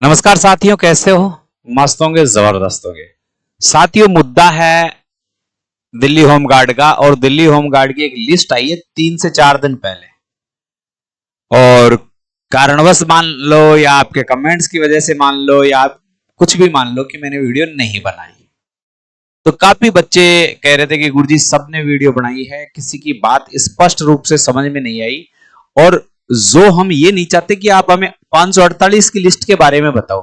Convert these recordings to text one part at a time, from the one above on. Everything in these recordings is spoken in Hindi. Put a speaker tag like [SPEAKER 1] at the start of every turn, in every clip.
[SPEAKER 1] नमस्कार साथियों, कैसे हो? मस्त होंगे, जबरदस्त होंगे। साथियों, मुद्दा है दिल्ली होमगार्ड का। और दिल्ली होमगार्ड की एक लिस्ट आई है 3 से 4 दिन पहले, और कारणवश मान लो या आपके कमेंट्स की वजह से मान लो या आप कुछ भी मान लो कि मैंने वीडियो नहीं बनाई। तो काफी बच्चे कह रहे थे कि गुरुजी सबने वीडियो बनाई है, किसी की बात स्पष्ट रूप से समझ में नहीं आई। और जो हम ये नहीं चाहते कि आप हमें 548 की लिस्ट के बारे में बताओ,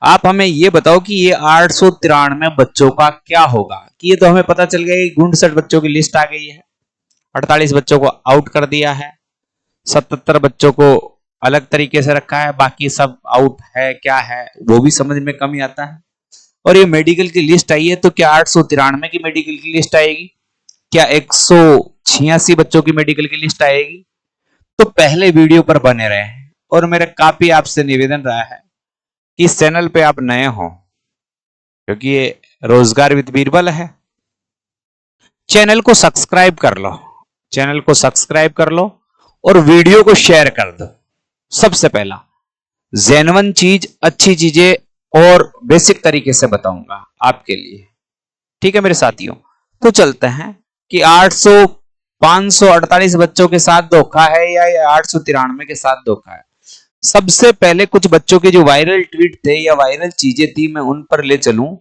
[SPEAKER 1] आप हमें ये बताओ कि ये 893 बच्चों का क्या होगा। कि ये तो हमें पता चल गया कि 59 बच्चों की लिस्ट आ गई है, 48 बच्चों को आउट कर दिया है, 77 बच्चों को अलग तरीके से रखा है, बाकी सब आउट है। क्या है वो भी समझ में कम ही आता है। और ये मेडिकल की लिस्ट आई है, तो क्या 893 की मेडिकल की लिस्ट आएगी? क्या 186 बच्चों की मेडिकल की लिस्ट आएगी? तो पहले वीडियो पर बने रहे। और मेरा काफी आपसे निवेदन रहा है कि इस चैनल पे आप नए हो, क्योंकि ये रोजगार विद बीरबल है। चैनल को सब्सक्राइब कर लो, चैनल को सब्सक्राइब कर लो और वीडियो को शेयर कर दो। सबसे पहला जेन्युइन चीज, अच्छी चीजें और बेसिक तरीके से बताऊंगा आपके लिए। ठीक है मेरे साथियों, तो चलते हैं कि 548 बच्चों के साथ धोखा है या 893 के साथ धोखा है। सबसे पहले कुछ बच्चों के जो वायरल ट्वीट थे या वायरल चीजें थी, मैं उन पर ले चलूं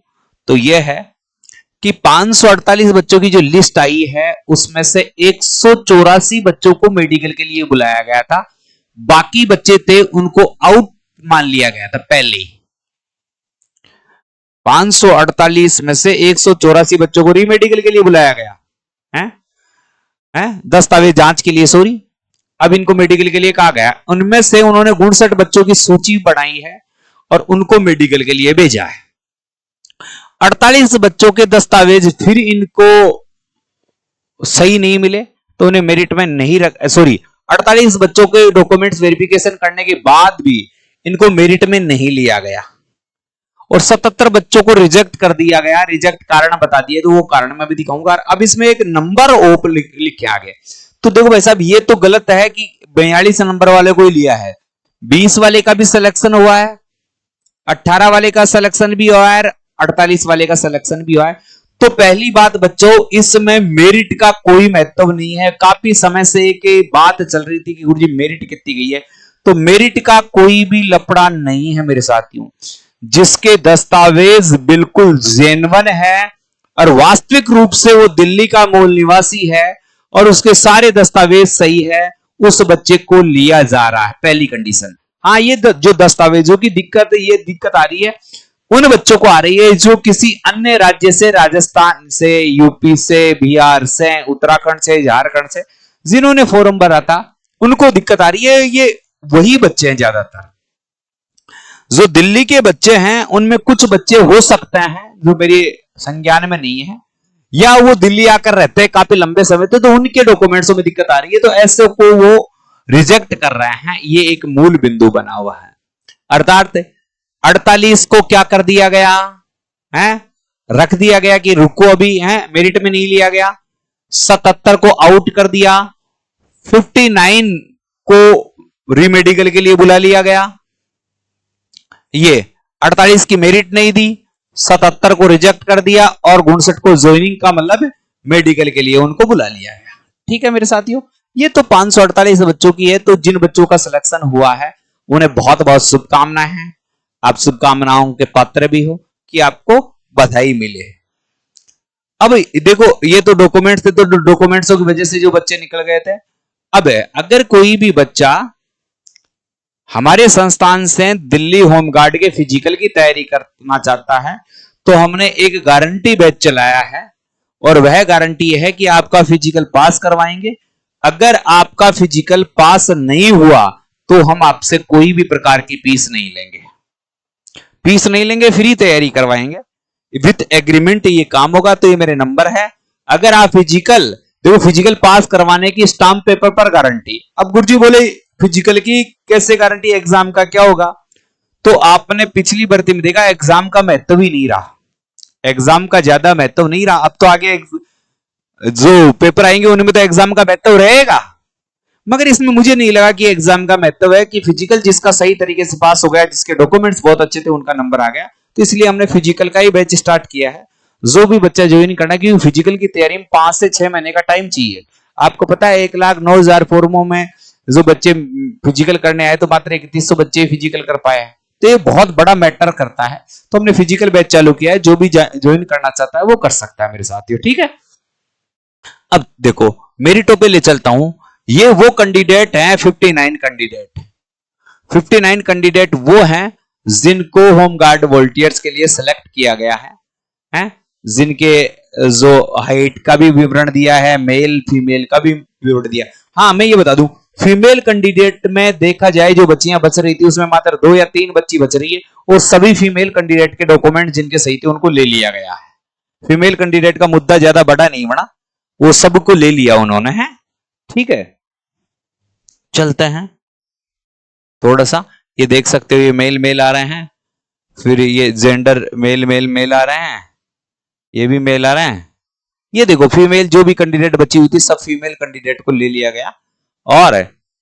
[SPEAKER 1] तो यह है कि 548 बच्चों की जो लिस्ट आई है उसमें से 184 बच्चों को मेडिकल के लिए बुलाया गया था। बाकी बच्चे थे उनको आउट मान लिया गया था पहले ही। 548 में से 184 बच्चों को रीमेडिकल के लिए बुलाया गया है, दस्तावेज जांच के लिए, सॉरी। अब इनको मेडिकल के लिए कहा गया। उनमें से उन्होंने 59 बच्चों की सूची बनाई है और उनको मेडिकल के लिए भेजा है। 48 बच्चों के दस्तावेज फिर इनको सही नहीं मिले तो उन्हें मेरिट में नहीं रख, सॉरी, 48 बच्चों के डॉक्यूमेंट्स वेरिफिकेशन करने के बाद भी इनको मेरिट में नहीं लिया गया और 77 बच्चों को रिजेक्ट कर दिया गया। रिजेक्ट कारण बता दिए, तो वो कारण मैं भी दिखाऊंगा। अब इसमें एक नंबर ओप लिखे आगे। तो देखो भाई साहब, ये तो गलत है कि 42 नंबर वाले को ही लिया है। 20 वाले का भी सिलेक्शन हुआ है, 18 वाले का सिलेक्शन भी हुआ है, 48 वाले का सिलेक्शन भी हुआ है। तो पहली बात बच्चों, इसमें मेरिट का कोई महत्व नहीं है। काफी समय से एक बात चल रही थी कि गुरुजी मेरिट कितनी गई है, तो मेरिट का कोई भी लफड़ा नहीं है मेरे साथियों। जिसके दस्तावेज बिल्कुल जेन्युइन है और वास्तविक रूप से वो दिल्ली का मूल निवासी है और उसके सारे दस्तावेज सही है, उस बच्चे को लिया जा रहा है, पहली कंडीशन। हाँ, ये जो दस्तावेजों की दिक्कत है, ये दिक्कत आ रही है उन बच्चों को आ रही है जो किसी अन्य राज्य से, राजस्थान से, यूपी से, बिहार से, उत्तराखंड से, झारखंड से, जिन्होंने फॉर्म भरा था उनको दिक्कत आ रही है। ये वही बच्चे हैं ज्यादातर। जो दिल्ली के बच्चे हैं उनमें कुछ बच्चे हो सकते हैं जो मेरे संज्ञान में नहीं है, या वो दिल्ली आकर रहते हैं काफी लंबे समय तक, तो उनके डॉक्यूमेंट्सों में दिक्कत आ रही है, तो ऐसे को वो रिजेक्ट कर रहे हैं। ये एक मूल बिंदु बना हुआ है। अर्थात 48 को क्या कर दिया गया है, रख दिया गया कि रुको अभी है, मेरिट में नहीं लिया गया। 77 को आउट कर दिया, 59 को रीमेडिकल के लिए बुला लिया गया। ये 48 की मेरिट नहीं दी, 77 को रिजेक्ट कर दिया और 59 को ज्वाइनिंग का मतलब मेडिकल के लिए उनको बुला लिया गया। ठीक है मेरे साथियों, ये तो 548 बच्चों की है। तो जिन बच्चों का सिलेक्शन हुआ है उन्हें बहुत बहुत शुभकामनाएं हैं। आप शुभकामनाओं के पात्र भी हो कि आपको बधाई मिले। अब देखो, ये तो डॉक्यूमेंट्स थे, तो डॉक्यूमेंट्सों की वजह से जो बच्चे निकल गए थे। अब अगर कोई भी बच्चा हमारे संस्थान से दिल्ली होमगार्ड के फिजिकल की तैयारी करना चाहता है, तो हमने एक गारंटी बैच चलाया है और वह गारंटी है कि आपका फिजिकल पास करवाएंगे। अगर आपका फिजिकल पास नहीं हुआ तो हम आपसे कोई भी प्रकार की फीस नहीं लेंगे, फीस नहीं लेंगे, फ्री तैयारी करवाएंगे विथ एग्रीमेंट। ये काम होगा। तो ये मेरे नंबर है। अगर आप फिजिकल, देखो फिजिकल पास करवाने की स्टाम्प पेपर पर गारंटी। अब गुरुजी बोले फिजिकल की कैसे गारंटी, एग्जाम का क्या होगा? तो आपने पिछली भर्ती में देखा एग्जाम का महत्व ही नहीं रहा, एग्जाम का ज्यादा महत्व नहीं रहा। अब तो आगे जो पेपर आएंगे उनमें तो एग्जाम का महत्व रहेगा। मगर इसमें मुझे नहीं लगा कि एग्जाम का महत्व है कि फिजिकल जिसका सही तरीके से पास हो गया, जिसके डॉक्यूमेंट्स बहुत अच्छे थे, उनका नंबर आ गया, तो इसलिए हमने फिजिकल का ही बैच स्टार्ट किया है। जो भी बच्चा ज्वाइन करना, क्योंकि फिजिकल की तैयारी में 5 से 6 महीने का टाइम चाहिए। आपको पता है 1,09,000 फॉर्मों में जो बच्चे फिजिकल करने आए तो मात्र 3100 बच्चे फिजिकल कर पाए हैं, तो ये बहुत बड़ा मैटर करता है। तो हमने फिजिकल बैच चालू किया है, जो भी ज्वाइन करना चाहता है वो कर सकता है मेरे साथियों, ठीक है। अब देखो मेरिटों पे ले चलता हूं। ये वो कैंडिडेट हैं 59 कैंडिडेट। 59 कैंडिडेट वो हैं जिनको होमगार्ड वॉलंटियर्स के लिए सिलेक्ट किया गया है, जिनके जो हाइट का भी विवरण दिया है, मेल फीमेल का भी विवरण दिया। हाँ मैं ये बता दूं, फीमेल कैंडिडेट में देखा जाए जो बच्चियां बच रही थी उसमें मात्र 2 या 3 बच्ची बच रही है, और सभी फीमेल कैंडिडेट के डॉक्यूमेंट जिनके सही थे उनको ले लिया गया है। फीमेल कैंडिडेट का मुद्दा ज्यादा बड़ा नहीं बना, वो सबको ले लिया उन्होंने, है ठीक है। चलते हैं थोड़ा सा, ये देख सकते हो ये मेल मेल आ रहे हैं, फिर ये जेंडर मेल मेल मेल आ रहे हैं, ये भी मेल आ रहे हैं। ये देखो फीमेल जो भी कैंडिडेट बची हुई थी सब फीमेल कैंडिडेट को ले लिया गया, और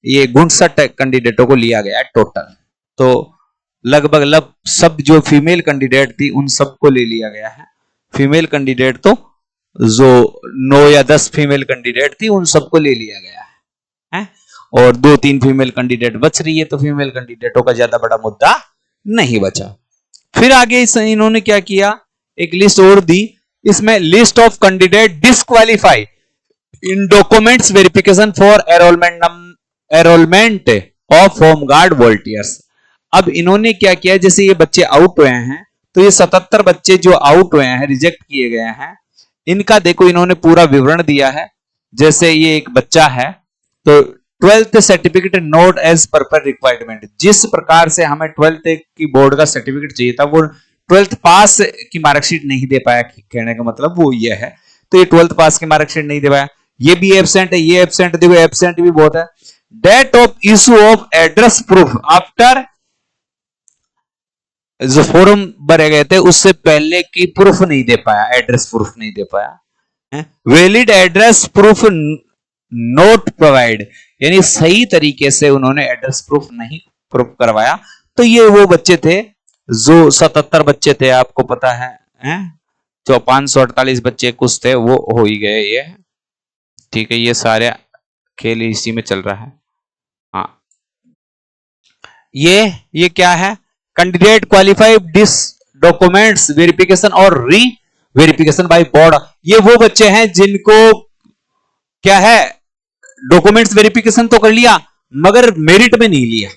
[SPEAKER 1] ये 59 कैंडिडेटों को लिया गया टोटल। तो लगभग सब जो फीमेल कैंडिडेट थी उन सबको ले लिया गया है। फीमेल कैंडिडेट तो जो 9 या 10 फीमेल कैंडिडेट थी उन सबको ले लिया गया है, और 2-3 फीमेल कैंडिडेट बच रही है, तो फीमेल कैंडिडेटों का ज्यादा बड़ा मुद्दा नहीं बचा। फिर आगे इन्होंने क्या किया, एक लिस्ट और दी, इसमें list of candidate disqualify in documents verification for enrolment of home guard volunteers. अब इन्होंने क्या किया, जैसे ये बच्चे आउट हुए हैं, तो ये 77 बच्चे जो आउट हुए हैं, रिजेक्ट किए गए हैं, इनका देखो इन्होंने पूरा विवरण दिया है। जैसे ये एक बच्चा है, तो 12th certificate note as per requirement, जिस प्रकार से हमें 12th की बोर्ड का सर्टिफिकेट चाहिए था, वो 12th पास की मार्कशीट नहीं दे पाया, कहने का मतलब वो ये है। तो ये 12th पास की मार्कशीट नहीं दे पाया, ये भी एब्सेंट है, ये एब्सेंट, देखो एब्सेंट भी बहुत है। Date of issue of address proof after, जो फॉर्म भरे गए थे उससे पहले की प्रूफ नहीं दे पाया, एड्रेस प्रूफ नहीं दे पाया। Valid address proof note provide, यानी सही तरीके से उन्होंने एड्रेस प्रूफ नहीं प्रूफ करवाया। तो ये वो बच्चे थे जो 77 बच्चे थे, आपको पता है, तो 548 बच्चे कुछ थे वो हो ही गए ये, ठीक है। ये सारे खेल इसी में चल रहा है। हाँ ये क्या है, candidate qualified this documents verification और री वेरिफिकेशन बाय बोर्ड। ये वो बच्चे हैं जिनको क्या है, डॉक्यूमेंट्स वेरिफिकेशन तो कर लिया मगर मेरिट में नहीं लिया,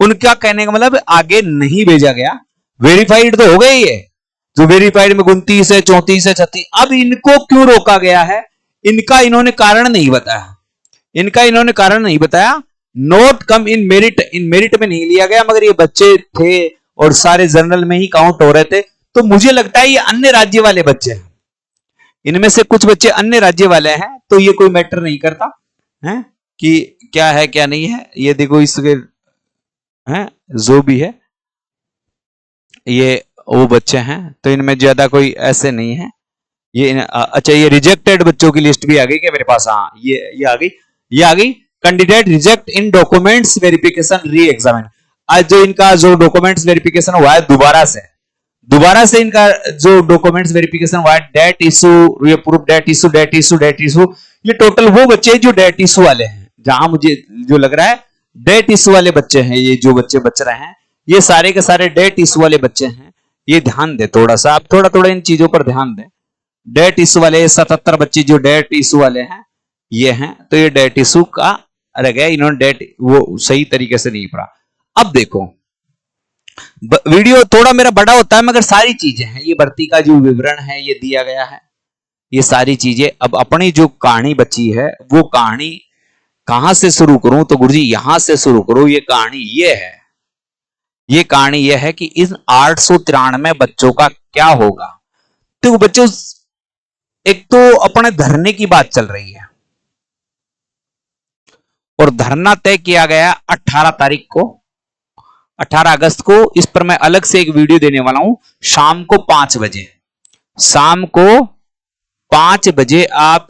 [SPEAKER 1] उनका कहने का मतलब आगे नहीं भेजा गया। वेरीफाइड तो हो गए ये, जो वेरीफाइड में 29 है, 34 है, 36, अब इनको क्यों रोका गया है, इनका इन्होंने कारण नहीं बताया, इनका इन्होंने कारण नहीं बताया। नोट कम इन मेरिट में नहीं लिया गया, मगर ये बच्चे थे और सारे जनरल में ही काउंट हो रहे थे। तो मुझे लगता है ये अन्य राज्य वाले बच्चे हैं, इनमें से कुछ बच्चे अन्य राज्य वाले हैं, तो ये कोई मैटर नहीं करता है कि क्या है क्या नहीं है। ये देखो इसके है जो भी है ये वो बच्चे हैं, तो इनमें ज्यादा कोई ऐसे नहीं है। ये अच्छा ये रिजेक्टेड बच्चों की लिस्ट भी आ गई क्या मेरे पास, हाँ ये आ गई, ये आ गई। कैंडिडेट रिजेक्ट इन डॉक्यूमेंट्स वेरिफिकेशन री एग्जामिन, आज जो इनका जो डॉक्यूमेंट्स वेरिफिकेशन हुआ है दोबारा से इनका जो डॉक्यूमेंट्स वेरिफिकेशन हुआ है, डेट इशू, ये प्रूफ डेट इशू, ये टोटल वो बच्चे जो डेट इशू वाले हैं, जहां मुझे जो लग रहा है डेट इशू वाले बच्चे हैं, ये जो बच्चे बच रहे हैं ये सारे के सारे डेट इशू वाले बच्चे हैं। ये ध्यान दे थोड़ा सा, आप थोड़ा इन चीजों पर ध्यान दें। डेट इशू वाले 77 बच्चे जो डेट इशू वाले हैं ये हैं, तो ये डेट इशू का रह गया, इन्होंने डेट वो सही तरीके से नहीं पढ़ा। अब देखो वीडियो थोड़ा मेरा बड़ा होता है मगर सारी चीजें हैं, ये भर्ती का जो विवरण है ये दिया गया है, ये सारी चीजें। अब अपनी जो कहानी बची है वो कहानी कहां से शुरू करूं, तो गुरुजी यहां से शुरू करो। ये कहानी ये है, ये कहानी ये है कि इन 893 बच्चों का क्या होगा। तो बच्चों एक तो अपने धरने की बात चल रही है और धरना तय किया गया 18 तारीख को, 18 अगस्त को। इस पर मैं अलग से एक वीडियो देने वाला हूं शाम को 5 बजे, शाम को 5 बजे आप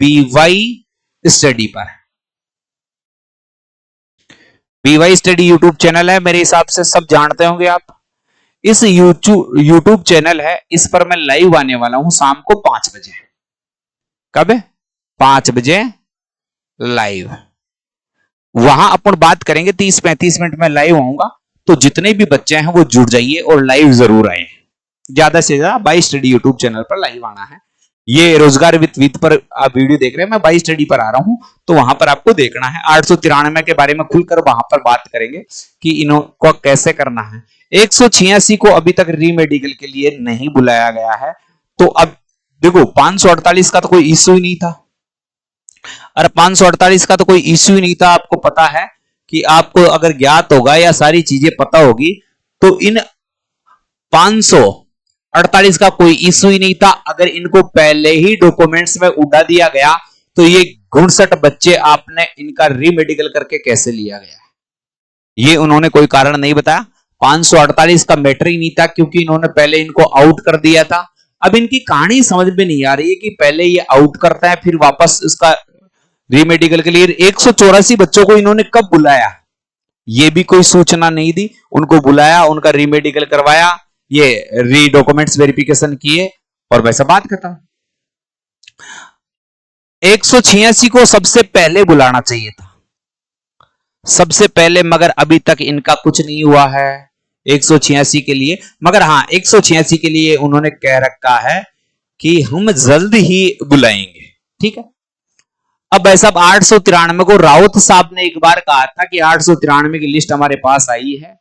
[SPEAKER 1] BY स्टडी पर, बीवाई स्टडी यूट्यूब चैनल है, मेरे हिसाब से सब जानते होंगे आप। इस यूट्यूब चैनल है, इस पर मैं लाइव आने वाला हूं शाम को 5 बजे। कब? 5 बजे लाइव। वहां अपन बात करेंगे, 30-35 मिनट में लाइव आऊंगा। तो जितने भी बच्चे हैं वो जुड़ जाइए और लाइव जरूर आए। ज्यादा से ज्यादा बाई स्टडी यूट्यूब चैनल पर लाइव आना है। ये रोजगार विद पर आप वीडियो देख रहे हैं, मैं बाई स्टडी पर आ रहा हूं, तो वहां पर आपको देखना है। 893 के बारे में खुलकर वहां पर बात करेंगे कि इनको कैसे करना है। 186 को अभी तक री मेडिकल के लिए नहीं बुलाया गया है। तो अब देखो, 548 का तो कोई इश्यू ही नहीं था। और 548 का तो कोई इश्यू ही नहीं था। आपको पता है कि आपको अगर ज्ञात होगा या सारी चीजें पता होगी तो इन 548 का कोई इश्यू ही नहीं था। अगर इनको पहले ही डॉक्यूमेंट्स में उड़ा दिया गया तो ये 59 बच्चे आपने इनका रीमेडिकल करके कैसे लिया गया, ये उन्होंने कोई कारण नहीं बताया। 548 का मैटर ही नहीं था क्योंकि इन्होंने पहले इनको आउट कर दिया था। अब इनकी कहानी समझ में नहीं आ रही है कि पहले ये आउट करता है फिर वापस इसका रीमेडिकल के लिए 184 बच्चों को इन्होंने कब बुलाया, ये भी कोई सूचना नहीं दी। उनको बुलाया, उनका रीमेडिकल करवाया, ये री डॉक्यूमेंट्स वेरिफिकेशन किए और वैसा बात खत्म। 186 को सबसे पहले बुलाना चाहिए था, सबसे पहले, मगर अभी तक इनका कुछ नहीं हुआ है 186 के लिए। मगर हाँ, 186 के लिए उन्होंने कह रखा है कि हम जल्द ही बुलाएंगे। ठीक है। अब भाई साहब 893 को राउत साहब ने एक बार कहा था कि 893 की लिस्ट हमारे पास आई है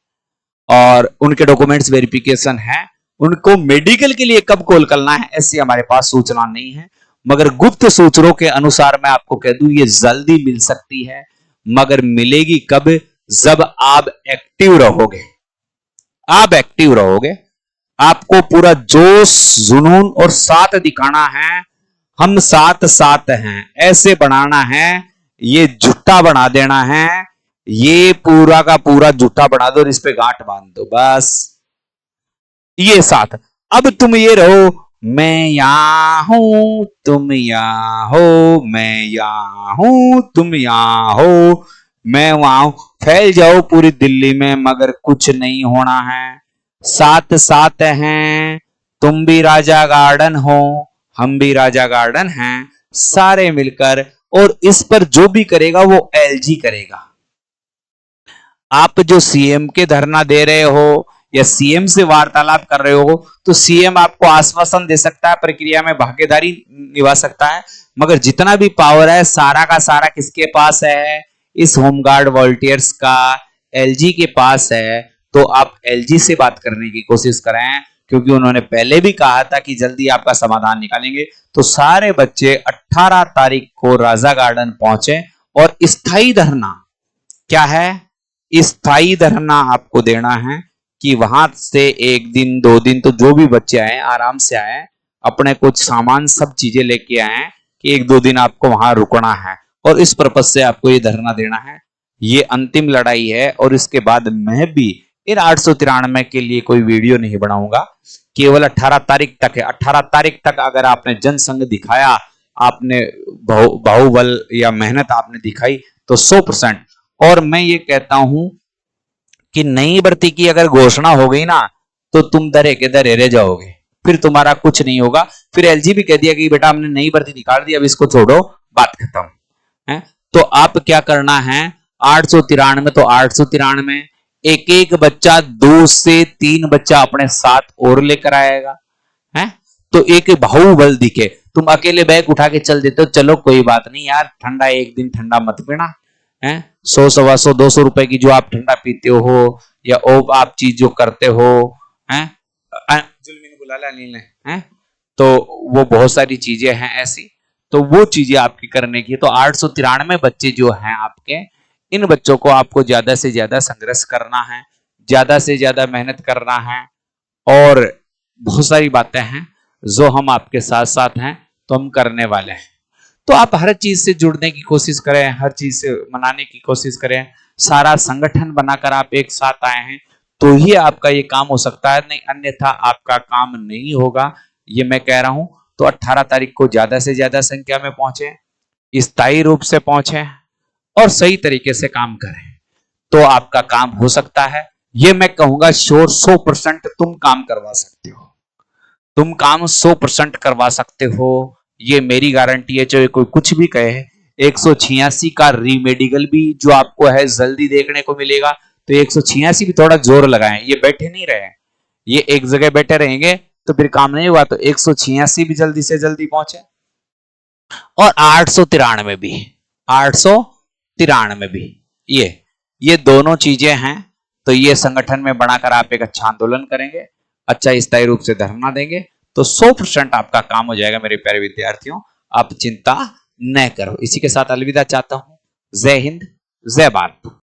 [SPEAKER 1] और उनके डॉक्यूमेंट्स वेरिफिकेशन है, उनको मेडिकल के लिए कब कॉल करना है ऐसी हमारे पास सूचना नहीं है। मगर गुप्त सूत्रों के अनुसार मैं आपको कह दूं ये जल्दी मिल सकती है, मगर मिलेगी कब, जब आप एक्टिव रहोगे। आप एक्टिव रहोगे, आपको पूरा जोश जुनून और साथ दिखाना है। हम साथ साथ हैं ऐसे बनाना है, ये झूठा बना देना है, ये पूरा का पूरा झूठा बना दो और इस पे गांठ बांध दो बस। ये साथ, अब तुम ये रहो, मैं यहां हूं तुम यहां हो, मैं यहां हूं तुम यहां हो, मैं वहां हूं, फैल जाओ पूरी दिल्ली में मगर कुछ नहीं होना है। साथ साथ हैं, तुम भी राजा गार्डन हो, हम भी राजा गार्डन हैं, सारे मिलकर। और इस पर जो भी करेगा वो एलजी करेगा। आप जो सीएम के धरना दे रहे हो या सीएम से वार्तालाप कर रहे हो तो सीएम आपको आश्वासन दे सकता है, प्रक्रिया में भागीदारी निभा सकता है, मगर जितना भी पावर है सारा का सारा किसके पास है, इस होमगार्ड वॉलंटियर्स का, एलजी के पास है। तो आप एलजी से बात करने की कोशिश करें, क्योंकि उन्होंने पहले भी कहा था कि जल्दी आपका समाधान निकालेंगे। तो सारे बच्चे 18 तारीख को राजा गार्डन पहुंचे और स्थायी धरना, क्या है, स्थायी धरना आपको देना है कि वहां से 1 दिन 2 दिन तो जो भी बच्चे आए आराम से आए, अपने कुछ सामान सब चीजें लेके आए, कि 1-2 दिन आपको वहां रुकना है और इस पर्पज से आपको ये धरना देना है। ये अंतिम लड़ाई है और इसके बाद मैं भी इन 893 के लिए कोई वीडियो नहीं बनाऊंगा। केवल 18 तारीख तक है। 18 तारीख तक अगर आपने जनसंघ दिखाया, आपने बाहुबल या मेहनत आपने दिखाई तो 100%। और मैं ये कहता हूं कि नई भर्ती की अगर घोषणा हो गई ना तो तुम दरे के दरे रह जाओगे, फिर तुम्हारा कुछ नहीं होगा। फिर एलजी भी कह दिया कि बेटा हमने नई भर्ती निकाल दी, अब इसको छोड़ो, बात खत्म है। तो आप क्या करना है, 893 तो 893, एक एक बच्चा 2 से 3 बच्चा अपने साथ और लेकर आएगा है। तो एक बाहुबल दिखे, तुम अकेले बैग उठा के चल देते हो, चलो कोई बात नहीं यार, ठंडा एक दिन ठंडा मत पीना है। 100, 125, 200 रुपए की जो आप ठंडा पीते हो या आप चीज जो करते हो हैं, जुल्मी ने बुला लिया अनिल ने, हैं, तो वो बहुत सारी चीजें हैं ऐसी, तो वो चीजें आपकी करने की। तो 893 बच्चे जो हैं आपके, इन बच्चों को आपको ज्यादा से ज्यादा संघर्ष करना है, ज्यादा से ज्यादा मेहनत करना है और बहुत सारी बातें हैं जो हम आपके साथ साथ हैं, तो हम करने वाले हैं। तो आप हर चीज से जुड़ने की कोशिश करें, हर चीज से मनाने की कोशिश करें, सारा संगठन बनाकर आप एक साथ आए हैं तो ही आपका ये काम हो सकता है, नहीं अन्यथा आपका काम नहीं होगा, ये मैं कह रहा हूं। तो 18 तारीख को ज्यादा से ज्यादा संख्या में पहुंचे, स्थायी रूप से पहुंचे और सही तरीके से काम करें। तो आपका काम हो सकता है। ये मैं कहूंगा श्योर 100% तुम काम करवा सकते हो, तुम काम 100% करवा सकते हो, ये मेरी गारंटी है। चाहे कोई कुछ भी कहे, 186 का रीमेडिकल भी जो आपको है जल्दी देखने को मिलेगा, तो 186 भी थोड़ा जोर लगाएं, ये बैठे नहीं रहे, ये एक जगह बैठे रहेंगे तो फिर काम नहीं हुआ, तो 186 भी जल्दी से जल्दी पहुंचे। और 893 भी, 893 भी, ये दोनों चीजें हैं। तो ये संगठन में बनाकर आप एक अच्छा आंदोलन करेंगे, अच्छा स्थायी रूप से धरना देंगे, तो 100% आपका काम हो जाएगा मेरे प्यारे विद्यार्थियों, आप चिंता न करो। इसी के साथ अलविदा चाहता हूं। जय हिंद, जय भारत।